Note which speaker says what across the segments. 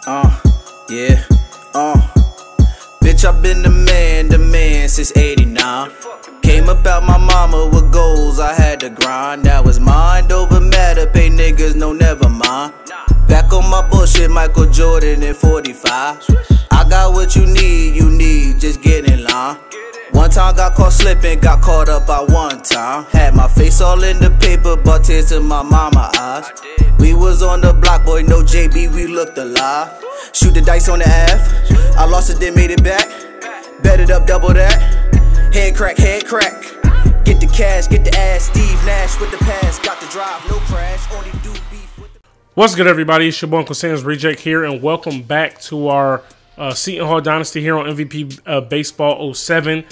Speaker 1: Yeah, bitch, I've been the man since 89. Came up out my mama with goals, I had to grind. That was mind over matter, pay niggas no never mind. Back on my bullshit, Michael Jordan in 45. I got what you need, just get in line. One time got caught slipping, got caught up by one time. Had my face all in the paper, brought tears to my mama eyes. We was on the block, boy, no JB, we looked alive. Shoot the dice on the F, I lost it, then made it back. Bet it up, double that. Head crack, get the cash, get the ass. Steve Nash with the pass, got the drive, no crash, only do beef with the...
Speaker 2: What's good, everybody? It's your boy UncleSamsReject here, and welcome back to our Seton Hall Dynasty here on MVP Baseball 07.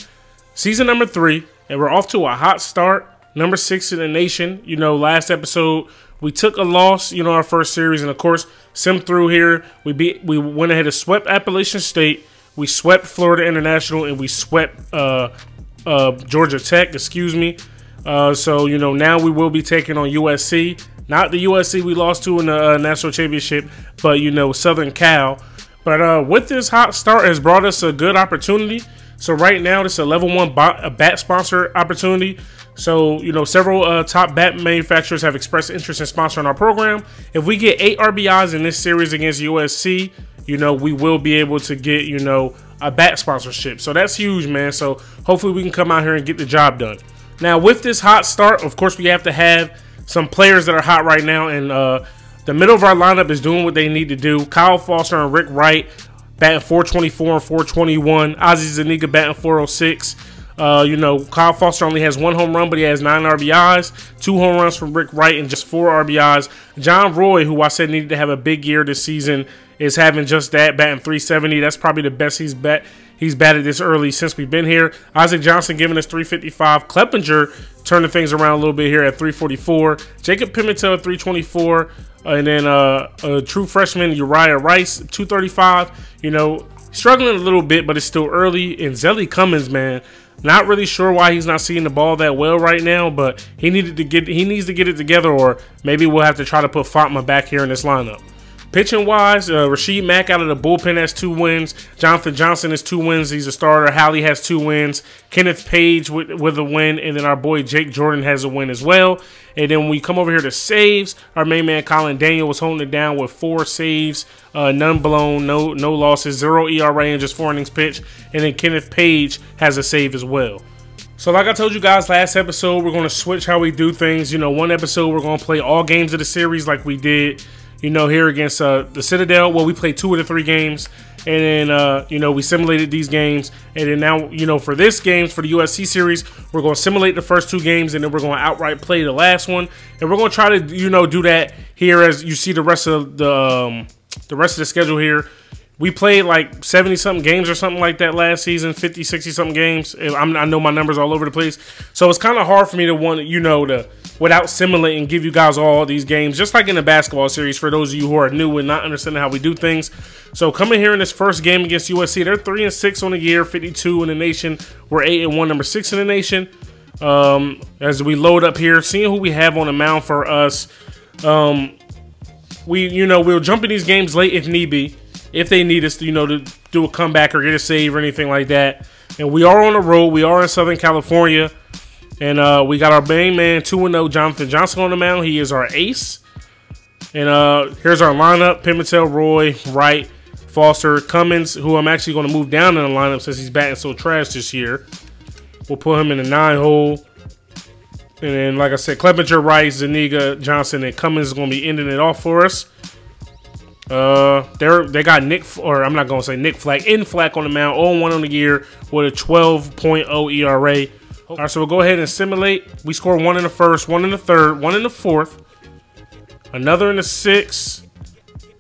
Speaker 2: Season number 3, and we're off to a hot start. Number 6 in the nation. You know, last episode we took a loss, you know, our first series, and of course, sim through here. We went ahead and swept Appalachian State, we swept Florida International, and we swept Georgia Tech. Excuse me. So you know, now we will be taking on USC. Not the USC we lost to in the national championship, but you know, Southern Cal. But with this hot start has brought us a good opportunity. So right now, this is a level 1 bat sponsor opportunity. So, you know, several top bat manufacturers have expressed interest in sponsoring our program. If we get 8 RBIs in this series against USC, you know, we will be able to get, you know, a bat sponsorship. So that's huge, man. So hopefully we can come out here and get the job done. Now, with this hot start, of course, we have to have some players that are hot right now. And the middle of our lineup is doing what they need to do. Kyle Foster and Rick Wright batting 424 and 421. Ozzie Zuniga batting 406. You know, Kyle Foster only has 1 home run, but he has 9 RBIs, 2 home runs from Rick Wright, and just 4 RBIs. John Roy, who I said needed to have a big year this season, is having just that, batting 370. That's probably the best he's batted this early since we've been here. Isaac Johnson giving us 355. Kleppinger turning things around a little bit here at 344. Jacob Pimentel at 324. And then a true freshman, Uriah Rice, 235. You know, struggling a little bit, but it's still early. And Zelly Cummins, man, not really sure why he's not seeing the ball that well right now, but he needs to get it together, or maybe we'll have to try to put Fatma back here in this lineup. Pitching wise, Rashid Mack out of the bullpen has 2 wins. Jonathan Johnson has 2 wins. He's a starter. Hallie has 2 wins. Kenneth Page with a win. And then our boy Jake Jordan has a win as well. And then when we come over here to saves, our main man Colin Daniel was holding it down with 4 saves, none blown, no losses, 0 ERA and just 4 innings pitched. And then Kenneth Page has a save as well. So like I told you guys last episode, we're going to switch how we do things. You know, one episode we're going to play all games of the series like we did, you know, here against the Citadel. Well, we played 2 of the 3 games, and then, you know, we simulated these games. And then now, you know, for this game, for the USC series, we're going to simulate the first 2 games, and then we're going to outright play the last one. And we're going to try to, you know, do that here as you see the rest of the schedule here. We played like 70-something games or something like that last season, 50, 60-something games. I know my numbers all over the place. So it's kind of hard for me to want, you know, to, without simulating, give you guys all these games, just like in the basketball series for those of you who are new and not understanding how we do things. So coming here in this first game against USC, they're 3-6 on the year, 52 in the nation. We're 8-1, number 6 in the nation. As we load up here, seeing who we have on the mound for us. We'll jump in these games late if need be, if they need us to, you know, to do a comeback or get a save or anything like that. And we are on the road. We are in Southern California. And we got our main man, 2-0, Jonathan Johnson on the mound. He is our ace. And here's our lineup: Pimentel, Roy, Wright, Foster, Cummins, who I'm actually going to move down in the lineup since he's batting so trash this year. We'll put him in the 9-hole. And then, like I said, Kleppinger, Rice, Zuniga, Johnson, and Cummins is going to be ending it off for us. They got I'm not going to say Nick Flack, Flack on the mound, 0-1 on the year with a 12.0 ERA. All right, so we'll go ahead and simulate. We score 1 in the first, 1 in the third, 1 in the fourth, another in the 6th,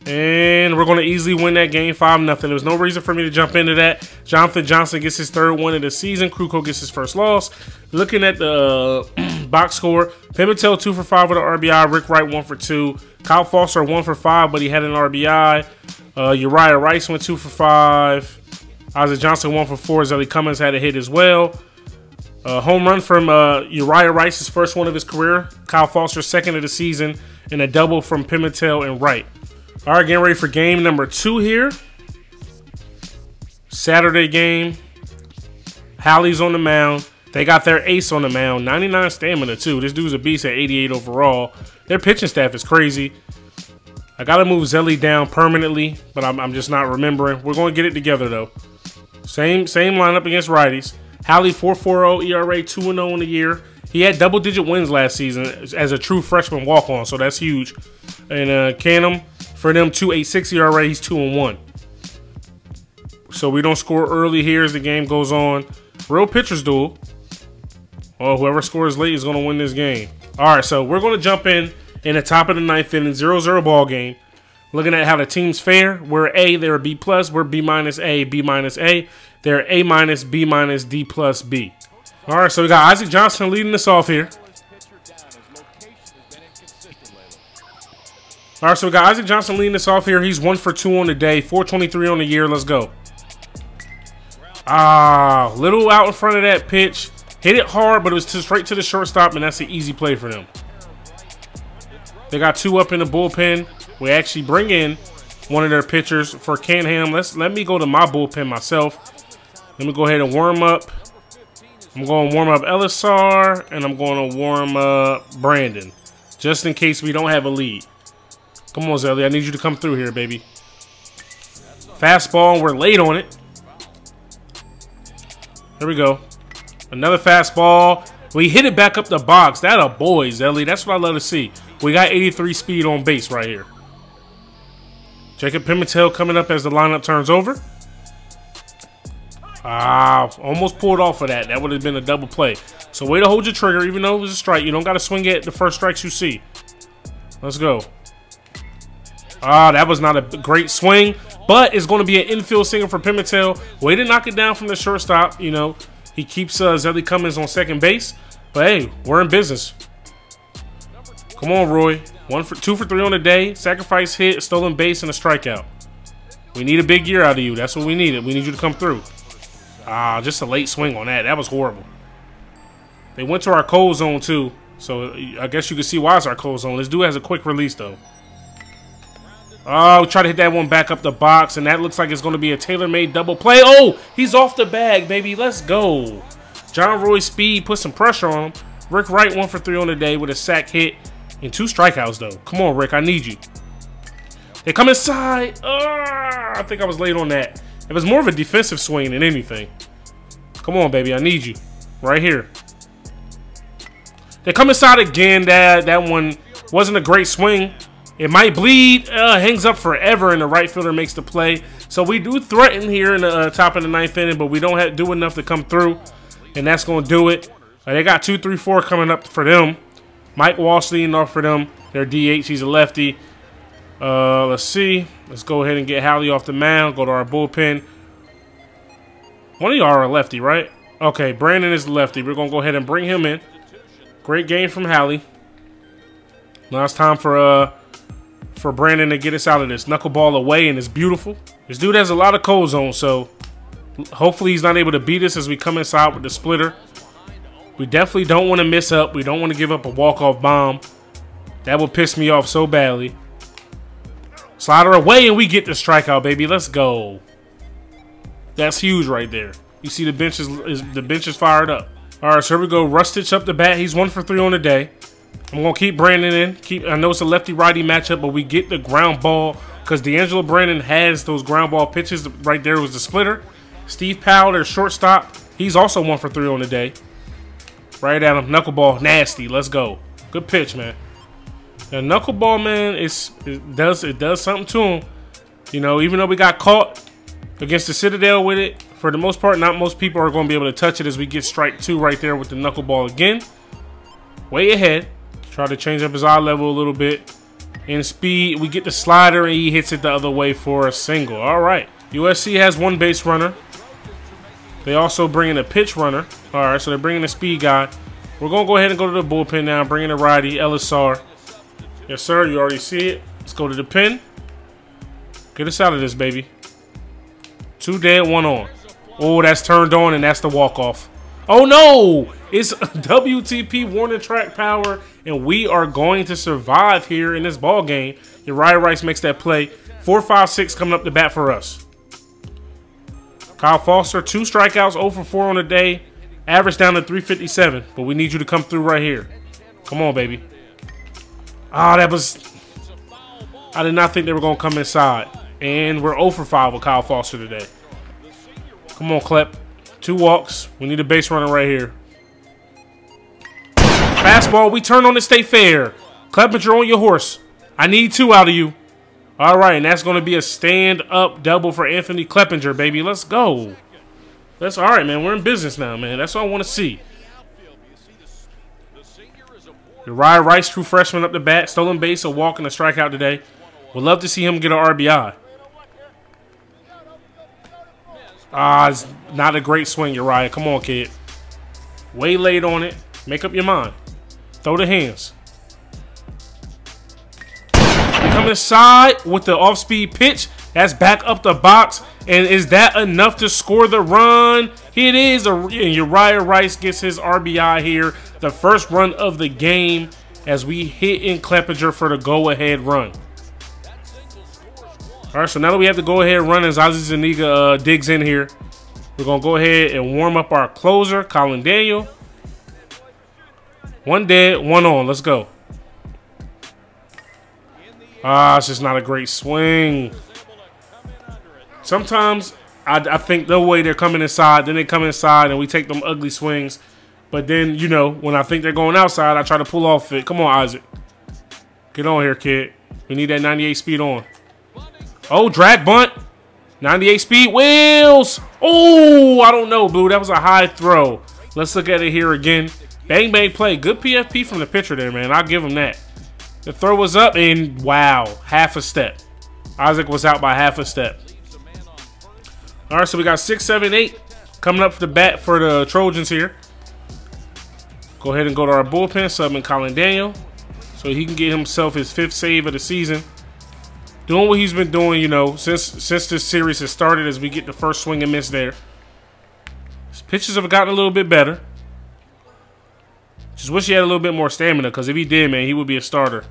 Speaker 2: and we're going to easily win that game 5-0. There was no reason for me to jump into that. Jonathan Johnson gets his 3rd win of the season. Kruko gets his 1st loss. Looking at the box score, Pimentel 2 for 5 with an RBI. Rick Wright 1 for 2. Kyle Foster 1 for 5, but he had an RBI. Uriah Rice went 2 for 5. Isaac Johnson 1 for 4. Zelly Cummins had a hit as well. Home run from Uriah Rice, his 1st one of his career. Kyle Foster 2nd of the season, and a double from Pimentel and Wright. All right, getting ready for game number 2 here. Saturday game. Hallie's on the mound. They got their ace on the mound. 99 stamina, too. This dude's a beast at 88 overall. Their pitching staff is crazy. I got to move Zelly down permanently, but I'm just not remembering. We're going to get it together, though. Same lineup against righties. Hallie, 4.40 ERA, 2-0 in the year. He had double-digit wins last season as a true freshman walk-on, so that's huge. And Canham, for them, 2.86 ERA, he's 2-1. So we don't score early here as the game goes on. Real pitchers duel. Well, whoever scores late is going to win this game. All right, so we're going to jump in the top of the 9th inning, 0-0 ball game. Looking at how the teams fare. We're A, they're a B+. We're B-A, B-A. They're A-, B-, D+, B. All right, so we got Isaac Johnson leading us off here. All right, so we got Isaac Johnson leading us off here. He's 1 for 2 on the day, 423 on the year. Let's go. Little out in front of that pitch. Hit it hard, but it was straight to the shortstop, and that's an easy play for them. They got 2 up in the bullpen. We actually bring in one of their pitchers for Canham. Let me go to my bullpen myself. Let me go ahead and warm up. I'm going to warm up Elisar, and I'm going to warm up Brandon, just in case we don't have a lead. Come on, Zelly. I need you to come through here, baby. Fastball, and we're late on it. Here we go. Another fastball. We hit it back up the box. That a boy, Zelly. That's what I love to see. We got 83 speed on base right here. Jacob Pimentel coming up as the lineup turns over. Almost pulled off of that. That would have been a double play. So way to hold your trigger, even though it was a strike. You don't got to swing at the first strikes you see. Let's go. That was not a great swing, but it's going to be an infield single for Pimentel. Way to knock it down from the shortstop. You know, he keeps Zelly Cummins on second base. But hey, we're in business. Come on, Roy. 2 for 3 on the day. Sacrifice hit, stolen base, and a strikeout. We need a big year out of you. That's what we needed. We need you to come through. Just a late swing on that. That was horrible. They went to our cold zone, too. So I guess you can see why it's our cold zone. This dude has a quick release, though. Try to hit that one back up the box, and that looks like it's going to be a tailor-made double play. Oh, he's off the bag, baby. Let's go. John Roy speed, put some pressure on him. Rick Wright 1 for 3 on the day with a sack hit and 2 strikeouts, though. Come on, Rick. I need you. They come inside. I think I was late on that. It was more of a defensive swing than anything. Come on, baby. I need you. Right here. They come inside again. That one wasn't a great swing. It might bleed. Hangs up forever, and the right fielder makes the play. So we do threaten here in the top of the 9th inning, but we don't do enough to come through, and that's going to do it. They got 2, 3, 4 coming up for them. Mike Walsh leading off for them. They're DH. He's a lefty. Let's see. Let's go ahead and get Hallie off the mound. Go to our bullpen. One of y'all are a lefty, right? Okay, Brandon is the lefty. We're going to go ahead and bring him in. Great game from Hallie. Now it's time for Brandon to get us out of this. Knuckleball away, and it's beautiful. This dude has a lot of cold zone, so hopefully he's not able to beat us as we come inside with the splitter. We definitely don't want to miss up. We don't want to give up a walk-off bomb. That would piss me off so badly. Slider away, and we get the strikeout, baby. Let's go. That's huge right there. You see the bench is fired up. All right, so here we go. Rustich up the bat. He's 1 for 3 on the day. I'm going to keep Brandon in. I know it's a lefty-righty matchup, but we get the ground ball because D'Angelo Brandon has those ground ball pitches. Right there was the splitter. Steve Powell, their shortstop. He's also 1 for 3 on the day. Right at him. Knuckleball. Nasty. Let's go. Good pitch, man. The knuckleball, man, it does something to him. You know, even though we got caught against the Citadel with it, for the most part, not most people are going to be able to touch it as we get strike 2 right there with the knuckleball again. Way ahead. Try to change up his eye level a little bit. In speed, we get the slider, and he hits it the other way for a single. All right. USC has 1 base runner. They also bring in a pitch runner. All right, so they're bringing a speed guy. We're going to go ahead and go to the bullpen now. Bring in a righty, Elisar. Yes, sir. You already see it. Let's go to the pen. Get us out of this, baby. 2 dead, 1 on. Oh, that's turned on, and that's the walk-off. Oh no! It's WTP Warner Track Power, and we are going to survive here in this ball game. Uriah Rice makes that play. 4-5-6 coming up the bat for us. Kyle Foster, 2 strikeouts, 0 for 4 on the day. Average down to 357, but we need you to come through right here. Come on, baby. Ah, that was... I did not think they were going to come inside. And we're 0 for 5 with Kyle Foster today. Come on, Klep. 2 walks. We need a base runner right here. Fastball. We turn on the state fair. Clepinger on your horse. I need 2 out of you. All right, and that's going to be a stand-up double for Anthony Clepinger, baby. Let's go. That's all right, man. We're in business now, man. That's what I want to see. Uriah Rice, true freshman up the bat. Stolen base, a walk, and a strikeout today. Would love to see him get an RBI. Ah, it's not a great swing, Uriah. Come on, kid. Way late on it. Make up your mind. Throw the hands. You come inside with the off-speed pitch. That's back up the box. And is that enough to score the run? It is. And Uriah Rice gets his RBI here. The first run of the game as we hit in Clepinger for the go-ahead run. All right, so now that we have the go-ahead run as Ozzie Zuniga digs in here, we're going to go ahead and warm up our closer, Colin Daniel. 1 dead, 1 on. Let's go. Ah, it's just not a great swing. Sometimes I think the way they're coming inside, then they come inside and we take them ugly swings. But then, you know, when I think they're going outside, I try to pull off it. Come on, Isaac. Get on here, kid. We need that 98 speed on. Oh, drag bunt. 98 speed wheels. Oh, I don't know, Blue. That was a high throw. Let's look at it here again. Bang, bang play. Good PFP from the pitcher there, man. I'll give him that. The throw was up and, wow, half a step. Isaac was out by half a step. All right, so we got 6, 7, 8 coming up for the bat for the Trojans here. Go ahead and go to our bullpen, subbing Colin Daniel so he can get himself his 5th save of the season. Doing what he's been doing, you know, since this series has started as we get the first swing and miss there. His pitches have gotten a little bit better. Just wish he had a little bit more stamina, because if he did, man, he would be a starter.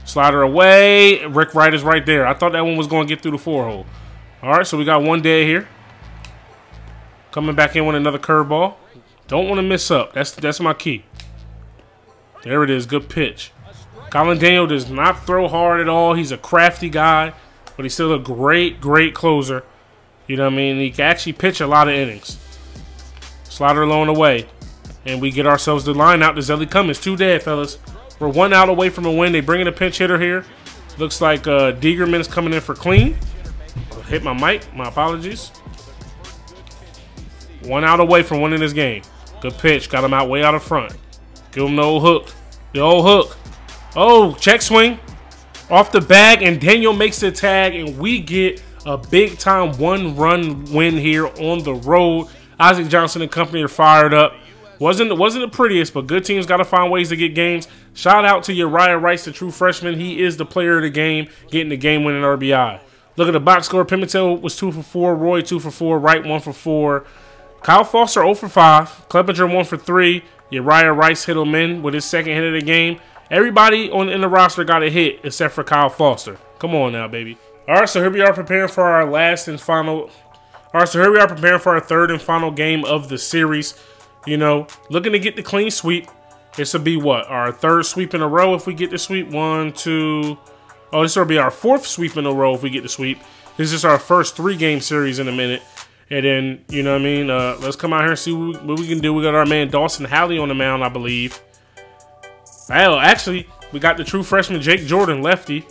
Speaker 2: Slider away. Rick Wright is right there. I thought that one was going to get through the 4-hole. All right, so we got 1 dead here. Coming back in with another curveball. Don't want to miss up. That's my key. There it is. Good pitch. Colin Daniel does not throw hard at all. He's a crafty guy, but he's still a great, great closer. You know what I mean? He can actually pitch a lot of innings. Slider low and away. And we get ourselves the line out to Zelly Cummins. 2 dead, fellas. We're 1 out away from a win. They bring in a pinch hitter here. Looks like Degerman's coming in for clean. Hit my mic. My apologies. 1 out away from winning this game. Good pitch. Got him out way out in front. Give him the old hook. The old hook. Oh, check swing. Off the bag, and Daniel makes the tag, and we get a big-time 1-run win here on the road. Isaac Johnson and company are fired up. Wasn't the prettiest, but good teams got to find ways to get games. Shout out to Uriah Rice, the true freshman. He is the player of the game, getting the game-winning RBI. Look at the box score. Pimentel was 2 for 4. Roy 2 for 4. Wright 1 for 4. Kyle Foster 0 for 5. Clepinger 1 for 3. Uriah Rice hit him in with his 2nd hit of the game. Everybody in the roster got a hit except for Kyle Foster. Come on now, baby. All right, so here we are preparing for our last and final. All right, so here we are preparing for our 3rd and final game of the series. You know, looking to get the clean sweep. This will be what? Our 3rd sweep in a row if we get the sweep. 1, 2. Oh, this will be our 4th sweep in a row if we get the sweep. This is our first 3-game series in a minute. And then, you know what I mean? Let's come out here and see what we can do. We got our man Dawson Halley on the mound, I believe. Well, actually, we got the true freshman Jake Jordan, lefty.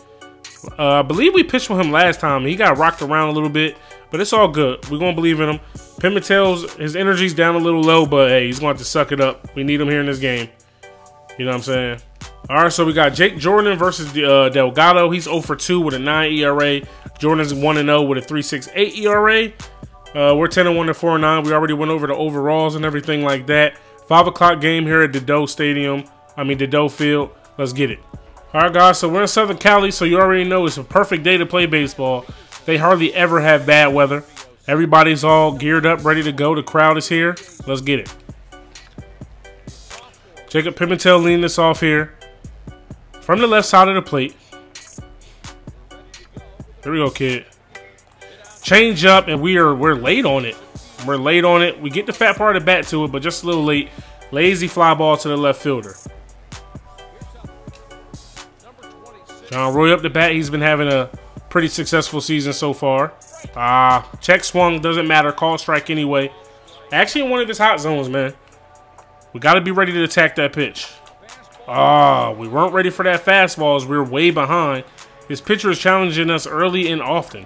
Speaker 2: I believe we pitched with him last time. He got rocked around a little bit, but it's all good. We're going to believe in him. Pimentel's, his energy's down a little low, but hey, he's going to have to suck it up. We need him here in this game. You know what I'm saying? All right, so we got Jake Jordan versus Delgado. He's 0 for 2 with a 9 ERA. Jordan's 1-0 with a 3.68 ERA. We're 10-1 to 4-9. We already went over the overalls and everything like that. 5 o'clock game here at the Doe Field. Let's get it. All right, guys, so we're in Southern Cali, so you already know it's a perfect day to play baseball. They hardly ever have bad weather. Everybody's all geared up, ready to go. The crowd is here. Let's get it. Jacob Pimentel leading this off here from the left side of the plate. Here we go, kid. Change up, and we're late on it. We're late on it. We get the fat part of the bat to it, but just a little late. Lazy fly ball to the left fielder. John Roy up the bat. He's been having a pretty successful season so far. Check swung, doesn't matter. Call strike anyway. Actually in one of his hot zones, man. We got to be ready to attack that pitch. We weren't ready for that fastball as we were way behind. His pitcher is challenging us early and often.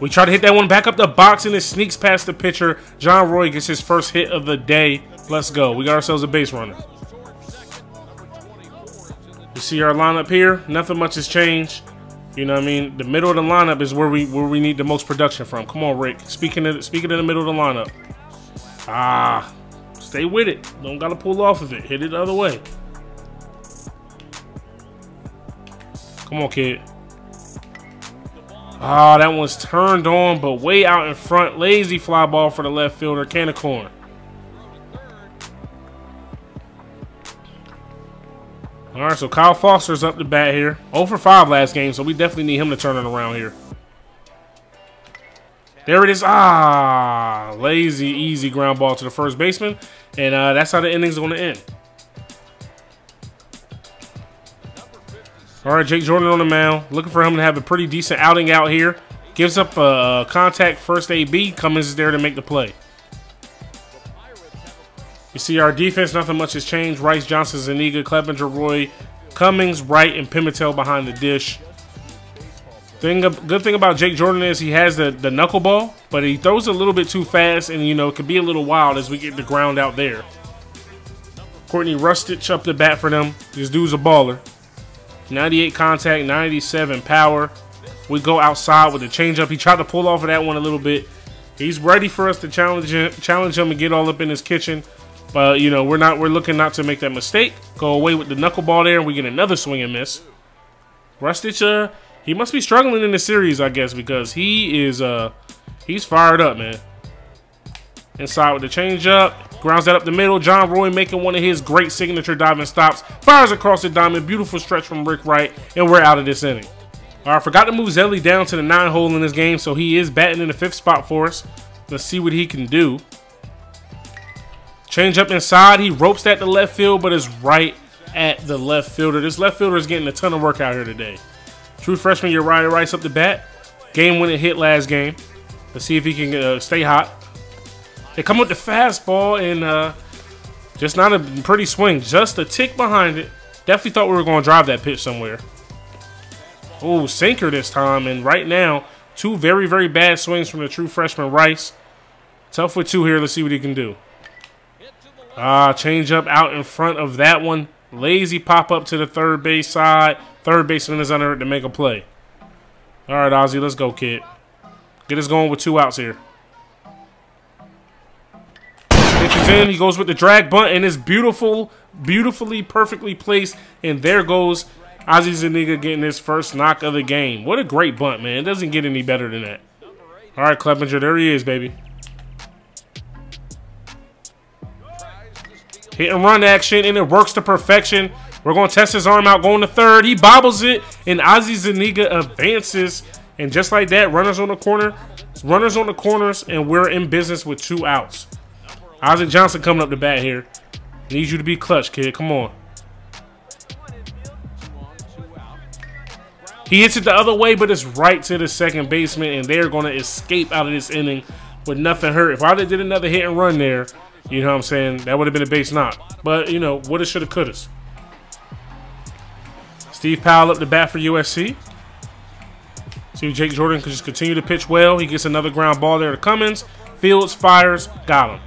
Speaker 2: We try to hit that one back up the box, and it sneaks past the pitcher. John Roy gets his first hit of the day. Let's go. We got ourselves a base runner. You see our lineup here? Nothing much has changed. You know what I mean? The middle of the lineup is where we need the most production from. Come on, Rick. Speaking of the middle of the lineup. Stay with it. Don't gotta pull off of it. Hit it the other way. Come on, kid. That one's turned on, but way out in front. Lazy fly ball for the left fielder. Can of corn. All right, so Kyle Foster's up the bat here. 0 for 5 last game, so we definitely need him to turn it around here. There it is. Lazy, easy ground ball to the first baseman. And that's how the inning's going to end. All right, Jake Jordan on the mound. Looking for him to have a pretty decent outing out here. Gives up a contact first AB. Cummins is there to make the play. You see our defense, nothing much has changed. Rice, Johnson, Zuniga, Clevenger, Roy, Cummings, Wright, and Pimentel behind the dish. Good thing about Jake Jordan is he has the knuckleball, but he throws a little bit too fast, and you know it could be a little wild as we get the ground out there. Courtney Rustich up the bat for them. This dude's a baller. 98 contact, 97 power. We go outside with the changeup. He tried to pull off of that one a little bit. He's ready for us to challenge him and get all up in his kitchen. But you know we're looking not to make that mistake. Go away with the knuckleball there, and we get another swing and miss. Rustich, he must be struggling in the series, I guess, because he's fired up, man. Inside with the changeup, grounds that up the middle. John Roy making one of his great signature diving stops. Fires across the diamond. Beautiful stretch from Rick Wright, and we're out of this inning. All right, forgot to move Zelli down to the 9 hole in this game, so he is batting in the 5th spot for us. Let's see what he can do. Change up inside. He ropes that to left field, but is right at the left fielder. This left fielder is getting a ton of work out here today. True freshman Uriah Rice up the bat. Game-winning hit last game. Let's see if he can stay hot. They come with the fastball, and just not a pretty swing. Just a tick behind it. Definitely thought we were going to drive that pitch somewhere. Oh, sinker this time. And right now, 2 very, very bad swings from the true freshman Rice. Tough with 2 here. Let's see what he can do. Change up out in front of that one. Lazy pop up to the third base side. Third baseman is under it to make a play. All right, Ozzy, let's go, kid. Get us going with 2 outs here. Pitches in. He goes with the drag bunt, and it's beautifully, perfectly placed. And there goes Ozzy Zuniga getting his first knock of the game. What a great bunt, man. It doesn't get any better than that. All right, Clevenger, there he is, baby. Hit and run action, and it works to perfection. We're going to test his arm out, going to third. He bobbles it, and Ozzy Zuniga advances. And just like that, runners on the corners, and we're in business with 2 outs. Isaac Johnson coming up the bat here. Needs you to be clutch, kid. Come on. He hits it the other way, but it's right to the second baseman, and they're going to escape out of this inning with nothing hurt. If I did another hit and run there, you know what I'm saying, that would have been a base knock. But, you know, woulda, shoulda, coulda. Steve Powell up the bat for USC. See if Jake Jordan can just continue to pitch well. He gets another ground ball there to Cummins. Fields, fires, got him.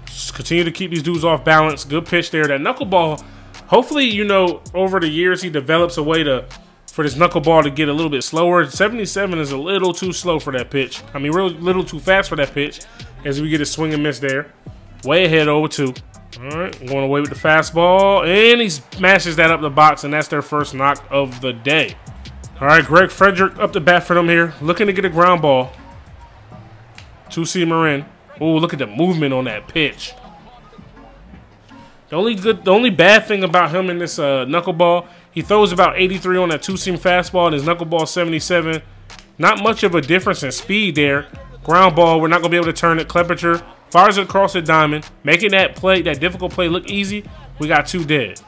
Speaker 2: Just continue to keep these dudes off balance. Good pitch there. That knuckleball, hopefully, you know, over the years he develops a way for this knuckleball to get a little bit slower. 77 is a little too slow for that pitch. I mean, real little too fast for that pitch as we get a swing and miss there. Way ahead, 0-2. All right, going away with the fastball, and he smashes that up the box, and that's their first knock of the day. All right, Greg Frederick up the bat for them here, looking to get a ground ball. 2-seamer in. Oh, look at the movement on that pitch. The only bad thing about him in this knuckleball, he throws about 83 on that two-seam fastball, and his knuckleball 77. Not much of a difference in speed there. Ground ball, we're not gonna be able to turn it. Klepinger fires it across the diamond, making that play, that difficult play, look easy. We got 2 dead.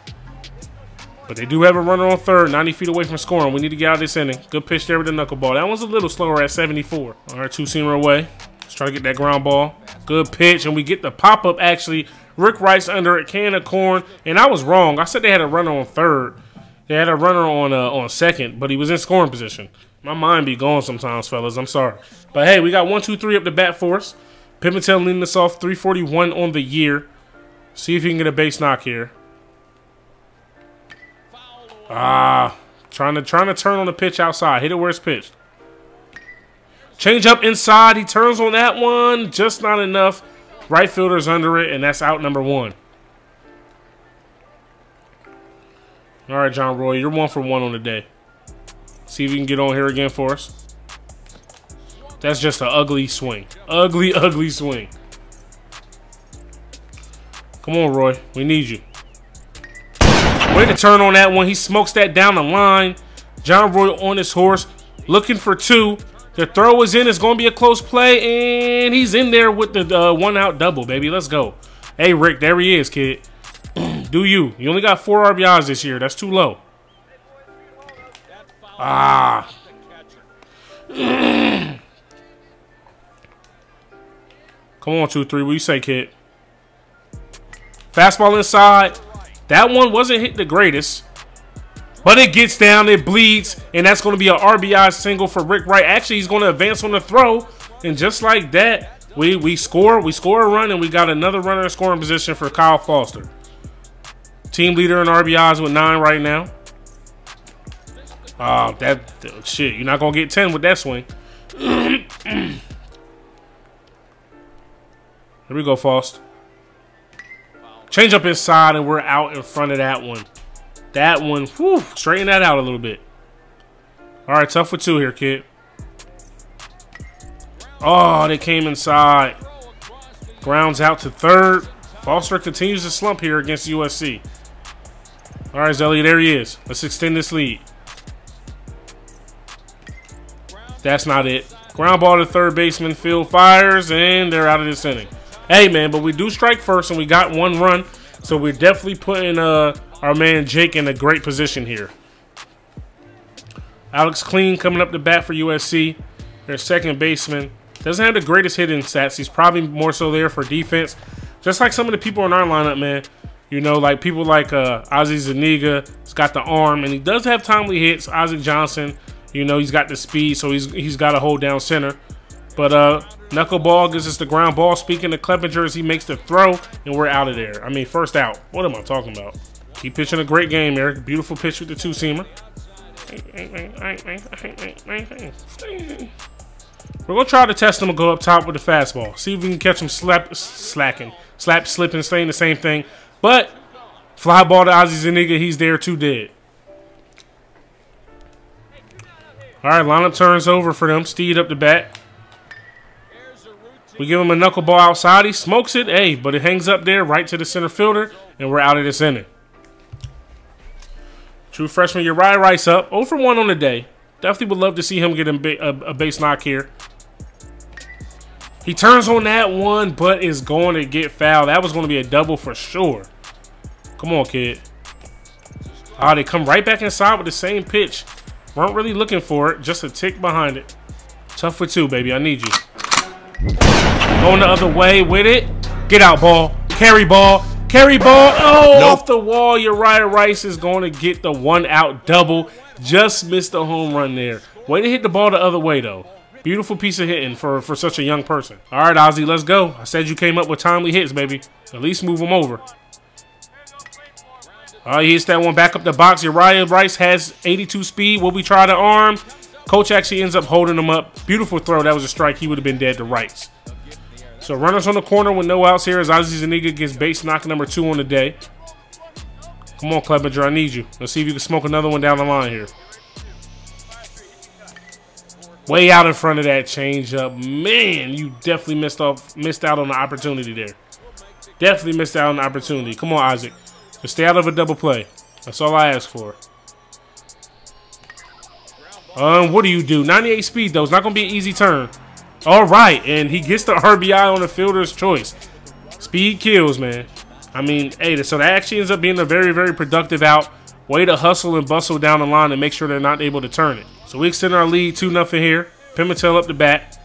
Speaker 2: But they do have a runner on third, 90 feet away from scoring. We need to get out of this inning. Good pitch there with the knuckleball. That one's a little slower at 74. All right, two-seamer away. Let's try to get that ground ball. Good pitch, and we get the pop-up, actually. Rick Wright's under a can of corn, and I was wrong. I said they had a runner on third. They had a runner on second, but he was in scoring position. My mind be gone sometimes, fellas. I'm sorry. But, hey, we got 1, 2, 3 up the bat for us. Pimentel leading us off, 341 on the year. See if he can get a base knock here. Trying to turn on the pitch outside. Hit it where it's pitched. Change up inside. He turns on that one. Just not enough. Right fielder's under it, and that's out number 1. All right, John Roy, you're 1 for 1 on the day. See if you can get on here again for us. That's just an ugly swing. Ugly, ugly swing. Come on, Roy. We need you. Way to turn on that one. He smokes that down the line. John Roy on his horse, looking for 2. The throw is in. It's going to be a close play, and he's in there with the one-out double, baby. Let's go. Hey, Rick, there he is, kid. Do you. You only got 4 RBIs this year. That's too low. Come on, 2-3. What do you say, kid? Fastball inside. That one wasn't hit the greatest. But it gets down, it bleeds, and that's going to be an RBI single for Rick Wright. Actually, he's going to advance on the throw, and just like that, we score a run, and we got another runner in scoring position for Kyle Foster. Team leader in RBIs with 9 right now. Shit, you're not going to get 10 with that swing. Here we go, Foster. Change up inside, and we're out in front of that one. That one, whew, straighten that out a little bit. All right, tough for 2 here, kid. Oh, they came inside. Grounds out to third. Foster continues to slump here against USC. All right, Zelly, there he is. Let's extend this lead. That's not it. Ground ball to third baseman. Field fires, and they're out of this inning. Hey, man, but we do strike first, and we got 1 run. So we're definitely putting our man Jake in a great position here. Alex Clean coming up to bat for USC. Their second baseman. Doesn't have the greatest hitting stats. He's probably more so there for defense. Just like some of the people in our lineup, man. You know, like people like Ozzie Zuniga. He's got the arm, and he does have timely hits. Isaac Johnson, you know, he's got the speed, so he's got to hold down center. But knuckleball gives us the ground ball. Speaking of Klepinger, as he makes the throw, and we're out of there. I mean, first out. What am I talking about? Keep pitching a great game, Eric. Beautiful pitch with the 2-seamer. We're going to try to test him and go up top with the fastball. See if we can catch him slacking. Slap, slipping, saying the same thing. But, fly ball to Ozzie Zuniga. He's there, 2 dead. All right, lineup turns over for them. Steed up the bat. We give him a knuckleball outside. He smokes it. Hey, but it hangs up there right to the center fielder, and we're out of this inning. True freshman Uriah Rice up. 0 for 1 on the day. Definitely would love to see him get a base knock here. He turns on that one, but is going to get fouled. That was going to be a double for sure. Come on, kid. They come right back inside with the same pitch. Weren't really looking for it. Just a tick behind it. Tough for 2, baby. I need you. Going the other way with it. Get out, ball. Carry ball. Carry ball. Oh, nope. Off the wall. Uriah Rice is going to get the 1-out double. Just missed the home run there. Way to hit the ball the other way, though. Beautiful piece of hitting for such a young person. All right, Ozzie, let's go. I said you came up with timely hits, baby. At least move them over. He hits that one back up the box. Uriah Rice has 82 speed. Will we try the arm? Coach actually ends up holding him up. Beautiful throw. That was a strike. He would have been dead to rights. So runners on the corner with no outs here as Ozzie Zuniga gets base knock number 2 on the day. Come on, Klepinger. I need you. Let's see if you can smoke another one down the line here. Way out in front of that changeup. Man, you definitely missed out on the opportunity there. Definitely missed out on the opportunity. Come on, Isaac. Just stay out of a double play. That's all I ask for. What do you do? 98 speed, though. It's not going to be an easy turn. All right, and he gets the RBI on the fielder's choice. Speed kills, man. I mean, hey, so that actually ends up being a very, very productive out. Way to hustle and bustle down the line and make sure they're not able to turn it. So we extend our lead 2-0 here. Pimentel up the bat.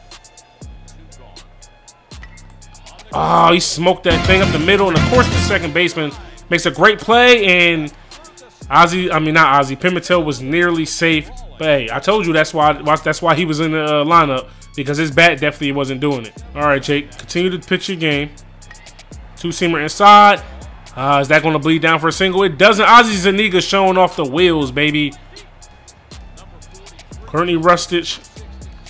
Speaker 2: Oh, he smoked that thing up the middle, and of course the second baseman makes a great play, and Pimentel was nearly safe. But hey, I told you that's why he was in the lineup, because his bat definitely wasn't doing it. All right, Jake, continue to pitch your game. Two-seamer inside. Is that going to bleed down for a single? It doesn't. Ozzie Zuniga showing off the wheels, baby. Courtney Rustich,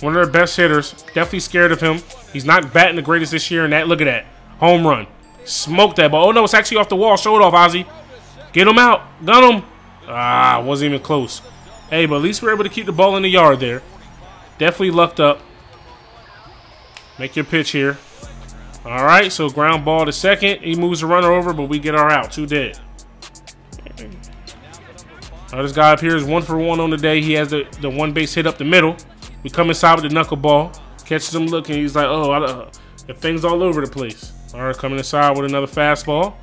Speaker 2: one of their best hitters. Definitely scared of him. He's not batting the greatest this year, and that, look at that. Home run. Smoked that ball. Oh, no, it's actually off the wall. Show it off, Ozzie. Get him out. Gun him. Wasn't even close. Hey, but at least we're able to keep the ball in the yard there. Definitely lucked up. Make your pitch here. All right, so ground ball to second. He moves the runner over, but we get our out. 2 dead. This guy up here is 1 for 1 on the day. He has the one base hit up the middle. We come inside with the knuckleball. Catches him looking. He's like, oh, the thing's all over the place. All right, coming inside with another fastball.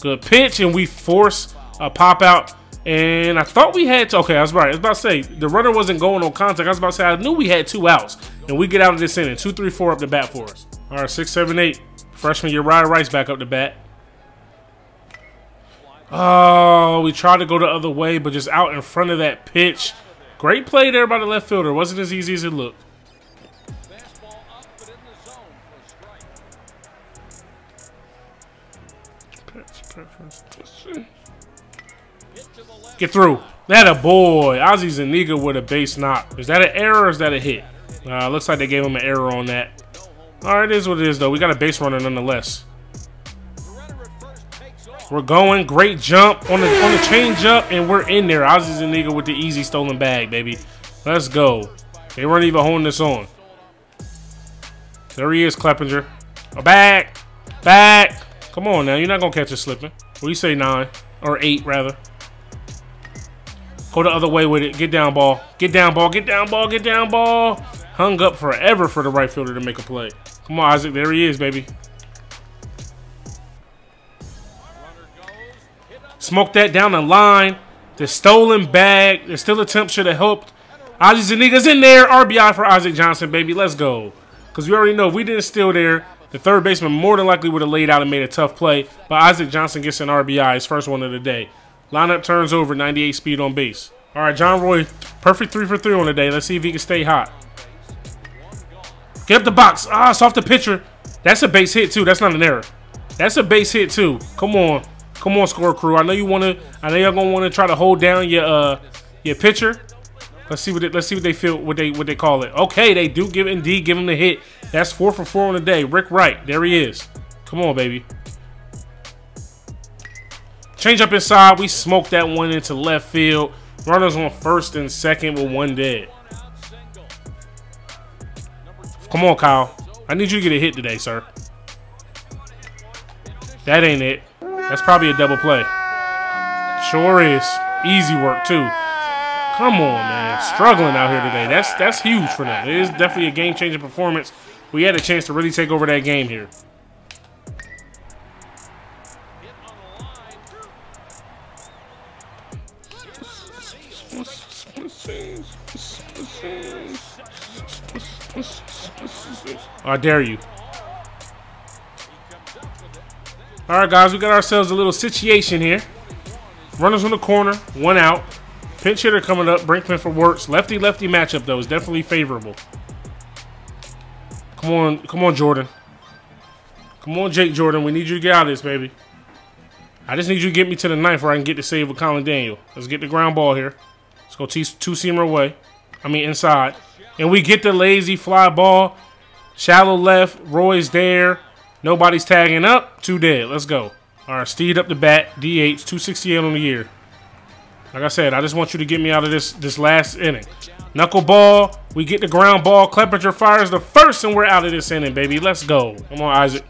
Speaker 2: Good pitch, and we force a pop out. And I thought we had to, okay, I was about to say, the runner wasn't going on contact. I was about to say, I knew we had 2 outs. And we get out of this inning. 2, 3, 4 up the bat for us. All right, 6, 7, 8. Freshman Uriah Rice back up the bat. Oh, we tried to go the other way, but just out in front of that pitch. Great play there by the left fielder. Wasn't as easy as it looked. Get through. That a boy. Ozzie Zuniga with a base knock. Is that an error or is that a hit? Looks like they gave him an error on that. All right, it is what it is, though. We got a base runner nonetheless. We're going. Great jump on the change up, and we're in there. Ozzie Zuniga with the easy stolen bag, baby. Let's go. They weren't even holding this on. There he is, Cleppinger. Back. Come on now. You're not going to catch us slipping. What do you say, 9? Or 8, rather. Go the other way with it. Get down, ball. Get down, ball. Get down, ball. Get down, ball. Hung up forever for the right fielder to make a play. Come on, Isaac. There he is, baby. Smoke that down the line. The stolen bag. The still attempt should have helped. Ozzie Zuniga's in there. RBI for Isaac Johnson, baby. Let's go. Because we already know if we didn't steal there, the third baseman more than likely would have laid out and made a tough play. But Isaac Johnson gets an RBI, his first one of the day. Lineup turns over, 98 speed on base. All right, John Roy, perfect 3 for 3 on the day. Let's see if he can stay hot. Get up the box. It's off the pitcher. That's a base hit, too. That's not an error. That's a base hit, too. Come on. Come on, score crew. I know you want to. I know y'all gonna want to try to hold down your pitcher. Let's see what they feel. What they call it. Okay, they do indeed give him the hit. That's 4 for 4 on the day. Rick Wright. There he is. Come on, baby. Change up inside. We smoked that one into left field. Runners on first and second with 1 dead. Come on, Kyle. I need you to get a hit today, sir. That ain't it. That's probably a double play. Sure is. Easy work, too. Come on, man. Struggling out here today. That's huge for them. It is definitely a game-changing performance. We had a chance to really take over that game here. I dare you. All right, guys, we got ourselves a little situation here. Runners on the corner, 1 out. Pinch hitter coming up, Brinkman for Wirtz. Lefty-lefty matchup, though, is definitely favorable. Come on, Jordan. Come on, Jake Jordan. We need you to get out of this, baby. I just need you to get me to the 9th where I can get the save with Colin Daniel. Let's get the ground ball here. Let's go two-seamer away. Inside. And we get the lazy fly ball. Shallow left. Roy's there. Nobody's tagging up. 2 dead. Let's go. All right, Steed up the bat. DH. 268 on the year. Like I said, I just want you to get me out of this last inning. Knuckleball. We get the ground ball. Cleppinger fires the first, and we're out of this inning, baby. Let's go. Come on, Isaac.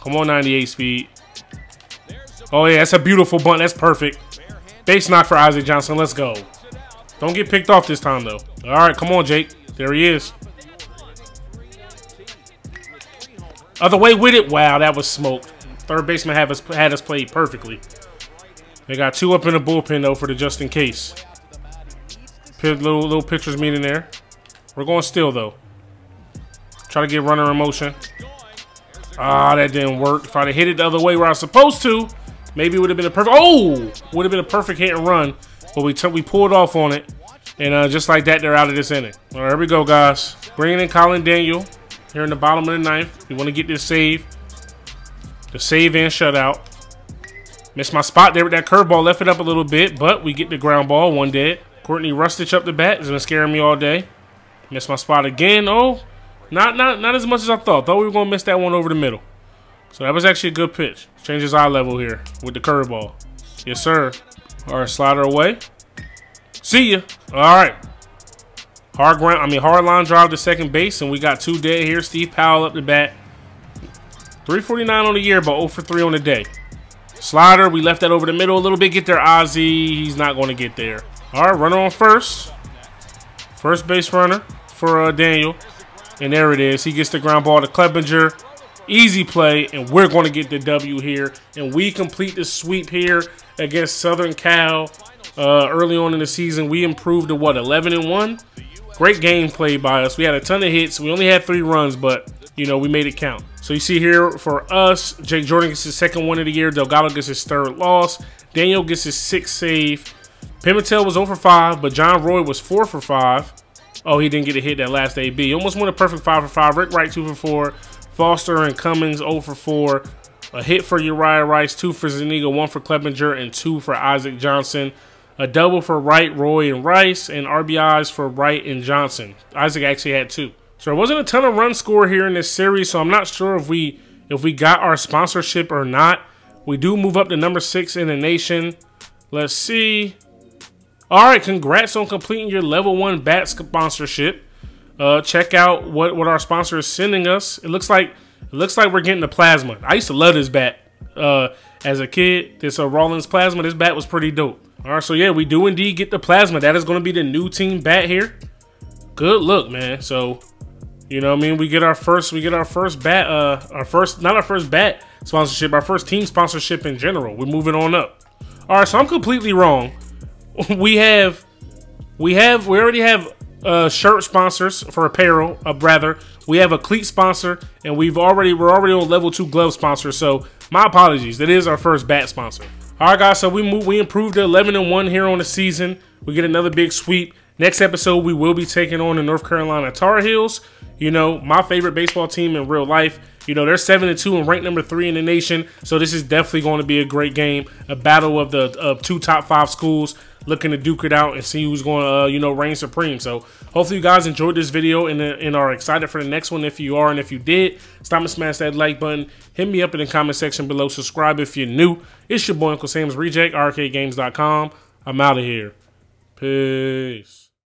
Speaker 2: Come on, 98 speed. Oh, yeah, that's a beautiful bunt. That's perfect. Base knock for Isaac Johnson. Let's go. Don't get picked off this time, though. All right, come on, Jake. There he is. Other way with it. Wow, that was smoked. Third baseman had us played perfectly. They got 2 up in the bullpen, though, for the just in case. Little pitcher's meeting there. We're going still, though. Try to get runner in motion. Ah, that didn't work. If I'd have hit it the other way where I was supposed to, maybe it would have been a perfect. Oh, would have been a perfect hit and run. But we pulled off on it, and just like that, they're out of this inning. All right, here we go, guys. Bringing in Colin Daniel here in the bottom of the 9th. We want to get this save. The save and shutout. Missed my spot there with that curveball. Left it up a little bit, but we get the ground ball. 1 dead. Courtney Rustich up the bat. Has been scaring me all day. Missed my spot again. Oh, not as much as I thought. Thought we were going to miss that one over the middle. So that was actually a good pitch. Change his eye level here with the curveball. Yes, sir. All right, slider away. See ya. All right. Hard line drive to second base, and we got 2 dead here. Steve Powell up the bat. 349 on the year, but 0 for 3 on the day. Slider, we left that over the middle a little bit. Get there, Ozzy. He's not going to get there. All right, runner on first. First base runner for Daniel. And there it is. He gets the ground ball to Clevenger. Easy play, and we're going to get the W here. And we complete the sweep here against Southern Cal. Early on in the season, we improved to, what, 11-1? Great game played by us. We had a ton of hits. We only had 3 runs, but, you know, we made it count. So you see here for us, Jake Jordan gets his 2nd win of the year. Delgado gets his 3rd loss. Daniel gets his 6th save. Pimentel was 0 for 5, but John Roy was 4 for 5. Oh, he didn't get a hit that last AB. Almost went a perfect 5 for 5. Rick Wright 2 for 4. Foster and Cummings 0 for 4. A hit for Uriah Rice, 2 for Zuniga, 1 for Clevenger, and 2 for Isaac Johnson. A double for Wright, Roy, and Rice, and RBIs for Wright and Johnson. Isaac actually had 2. So there wasn't a ton of run score here in this series, so I'm not sure if we got our sponsorship or not. We do move up to number 6 in the nation. Let's see. All right, congrats on completing your level 1 bat sponsorship. Check out what our sponsor is sending us. It looks like we're getting the plasma. I used to love this bat as a kid. This Rollins plasma. This bat was pretty dope. All right, so yeah, we do indeed get the plasma. That is going to be the new team bat here. Good look, man. So, you know what I mean? We get our first bat, not our first bat sponsorship, our first team sponsorship in general. We're moving on up. All right, so I'm completely wrong. We already have shirt sponsors for apparel, rather. We have a cleat sponsor, and we're already on level 2 glove sponsor. So my apologies. That is our first bat sponsor. All right, guys. So we improved to 11-1 here on the season. We get another big sweep. Next episode, we will be taking on the North Carolina Tar Heels. You know, my favorite baseball team in real life. You know, they're 7-2 and ranked number 3 in the nation. So this is definitely going to be a great game. A battle of the 2 top 5 schools looking to duke it out and see who's going to, you know, reign supreme. So hopefully you guys enjoyed this video and are excited for the next one. If you are, and if you did, stop and smash that like button. Hit me up in the comment section below. Subscribe if you're new. It's your boy, UncleSamsReject, arcadegames.com. I'm out of here. Peace.